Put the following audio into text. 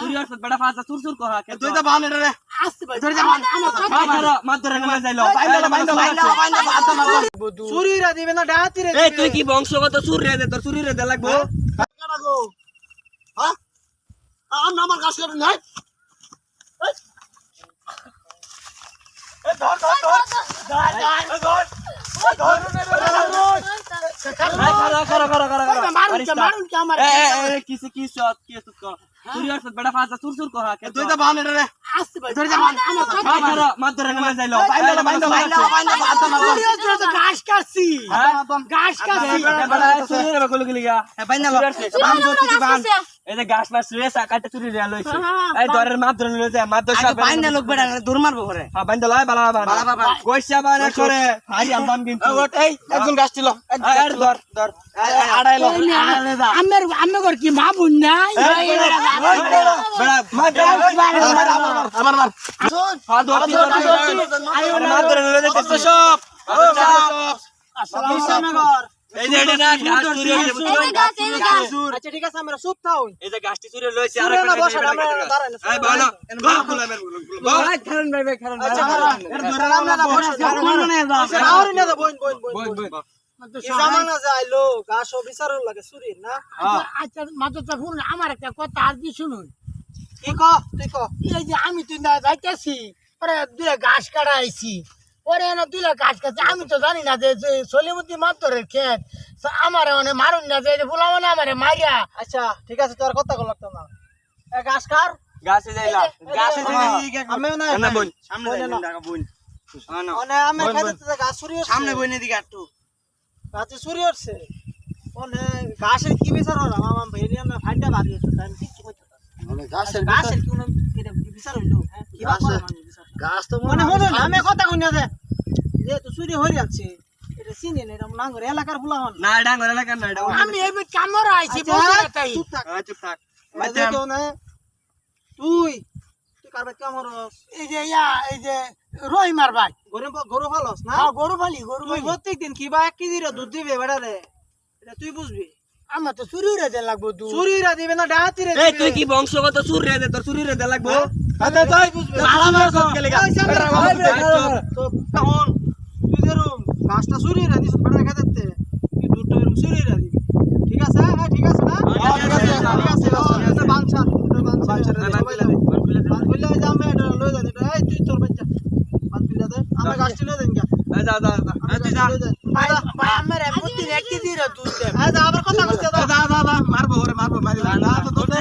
চুরি হচ্ছে বেটা ফাজা চুর চুর করা কে তুই তো বান রে আসতে ভাই ধরে যা বান মার ধরে নিয়ে যাইলো চুরিরা দিবে না ডাহাতি রে এই তুই কি বংশগত চুর রে দে তোর চুরি রে দে লাগবো কাটা গো হ্যাঁ আমার কাজ করে নাই ধর ধর ধর মারুন কি আমার চুরি হচ্ছে বেটা ফাজা চুর চুর করা কে তুই তো বান রে আসতে ভাই ধরে যা বান মার ধরে নিয়ে যাইলো ঘাস কাটছি ঘাস কাটছি চুরি রে বলে গলিগা এই যে গাছ মাছ রে কাটে চুরি রে লইছে এই দরের মার ধরে নিয়ে যায় মার ধরে বাইন্দা লোক বেড়া দূর মারবো করে হ্যাঁ বাইন্দা লয় বালা বাবা কইছা বানা করে হারি আলবাম কিন্তু এই একজন গাছ ছিল আর ধর ধর আড়াইলো আমার কি মা বোন নাই বেড়া মার আমার মার হ্যাঁ ধর মার ধরে নিয়ে যাইতে সব কৃষ্ণনগর এই যে এটা না গাছ চুরি হইছে আচ্ছা ঠিক আছে আমরা চুপ থাও এই যে গাছটি চুরি লইছে আর চুরি না বসা আমরা দাঁড়াই না এই বলো বলো ভাই খারান ভাই খারান আচ্ছা এর ধরে আমরা না বসা আউরি না বোন বোন বোন এই জামানা যাইলো গাছ বিচার লাগে চুরি না আচ্ছা মাত্র শুনুন আমার একটা কথা আজ শুনুন কি ক তুই ক এই যে আমি তুই না যাইতেছি পরে দুই ঘাস কাটা আইছি পরে না দুই ঘাস কাটছে আমি তো জানি না যে সলিমুদ্দি মাত্তরের ক্ষেত আমার মানে মারুন না যে ফুলা মানে আমারে মাইয়া আচ্ছা ঠিক আছে তোর কথা কল লাগতো না এ গাছ কার গাছে যাইলা গাছে আমি না না বোন সামনে যাই না বোন না মানে আমি খাইতে গাছ চুরি হচ্ছে সামনে বইনে দিকে একটু গাছে চুরি হচ্ছে মানে গাছের কি বিচার হলো মামা ভেরিয়া না ফাইটা বাড়ি হচ্ছে আমি কিছু কইতে মানে গাছের কি না বিচার হইলো কি গাছ তো মানে হলো আমি কথা কই না যে তো চুরি হই যাচ্ছে এটা চিনি না এরকম নাঙ্গর এলাকার ফুলা হন না ডাঙ্গর এলাকার না এটা আমি এই ক্যামেরা আইছি বসে তাই চুপ থাক চুপ থাক কেউ না তুই কারবে কেমন এই যে এই যে রহিমার ভাই গরু ভালোস না গরু ফালি তুই প্রত্যেকদিন কি বা 1 কেজি রে দুধ দিবে বেড়া রে এটা তুই বুঝবি আমার তো চুরি রে লাগবো দুধ চুরিরা দিবে না ডাহাতি রে এই তুই কি বংশগত চুর রে দে তোর চুরি রে দে লাগবো আচ্ছা তাই বুঝবি আলাদা সব কে লাগা তো তখন তুই যেরকম গাছটা চুরিরা দিছ বেড়া খাইতে তুই দুধটা এরকম চুরিরা দিবি ঠিক আছে হ্যাঁ ঠিক আছে না ঠিক আছে বানছা বানলে যাবে এটা লই যা এটা এই তুই তোর বাচ্চা বানলে দে আমরা গাছটি লই দেন যা যা যা ভাই আমার প্রতি 1 কেজি রে দুধ দে আবার কথা কইতে দাও মারবো ওরে মারবো মারি না তো দৌড় দে